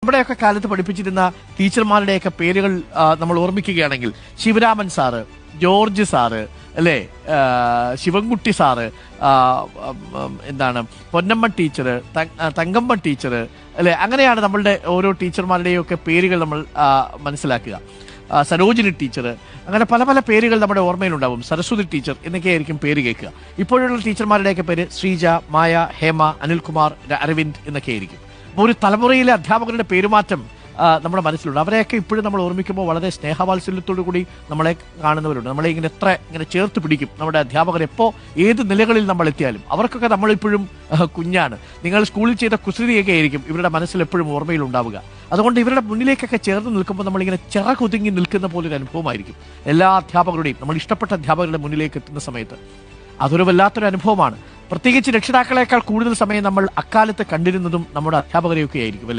നമ്മുടെയൊക്കെ കാലത്ത് പഠിപ്പിച്ചിരുന്ന ടീച്ചർമാരുടെയൊക്കെ പേരുകൾ നമ്മൾ ഓർമ്മിക്കുകയാണെങ്കിൽ ശിവരാമൻ സാറ്, ജോർജ് സാറ്, അല്ലേ, ശിവൻകുട്ടി സാറ്, എന്താണ് പൊന്നമ്മ ടീച്ചർ, തങ്കമ്മ ടീച്ചർ, അല്ലെ, അങ്ങനെയാണ് നമ്മളുടെ ഓരോ ടീച്ചർമാരുടെയും ഒക്കെ പേരുകൾ നമ്മൾ മനസ്സിലാക്കുക. സരോജിനി ടീച്ചർ, അങ്ങനെ പല പല പേരുകൾ നമ്മുടെ ഓർമ്മയിലുണ്ടാവും. സരസ്വതി ടീച്ചർ എന്നൊക്കെയായിരിക്കും പേര് കേൾക്കുക. ഇപ്പോഴുള്ള ടീച്ചർമാരുടെയൊക്കെ പേര് ശ്രീജ, മായ, ഹേമ, അനിൽകുമാർ, അരവിന്ദ് എന്നൊക്കെ ആയിരിക്കും. അപ്പോൾ ഒരു തലമുറയിലെ അധ്യാപകരുടെ പേരുമാറ്റം നമ്മുടെ മനസ്സിലുണ്ട്. അവരെയൊക്കെ ഇപ്പോഴും നമ്മൾ ഓർമ്മിക്കുമ്പോൾ വളരെ സ്നേഹവാത്സല്യത്തോടു കൂടി നമ്മളെ കാണുന്നവരുണ്ട്. നമ്മളെ ഇങ്ങനെ ചേർത്ത് പിടിക്കും നമ്മുടെ അധ്യാപകർ. എപ്പോൾ ഏത് നിലകളിൽ നമ്മൾ എത്തിയാലും അവർക്കൊക്കെ നമ്മളിപ്പോഴും കുഞ്ഞാണ്. നിങ്ങൾ സ്കൂളിൽ ചെയ്ത കുസൃതിയൊക്കെ ആയിരിക്കും ഇവരുടെ മനസ്സിൽ എപ്പോഴും ഓർമ്മയിൽ ഉണ്ടാവുക. അതുകൊണ്ട് ഇവരുടെ മുന്നിലേക്കൊക്കെ ചേർന്ന് നിൽക്കുമ്പോൾ നമ്മളിങ്ങനെ ചിറകൊതുങ്ങി നിൽക്കുന്ന പോലൊരു അനുഭവമായിരിക്കും എല്ലാ അധ്യാപകരുടെയും. നമ്മൾ ഇഷ്ടപ്പെട്ട അധ്യാപകരുടെ മുന്നിലേക്ക് എത്തുന്ന സമയത്ത് അതൊരു വല്ലാത്തൊരു അനുഭവമാണ്. പ്രത്യേകിച്ച് രക്ഷിതാക്കളെക്കാൾ കൂടുതൽ സമയം നമ്മൾ അക്കാലത്ത് കണ്ടിരുന്നതും നമ്മുടെ അധ്യാപകരെയൊക്കെ ആയിരിക്കും.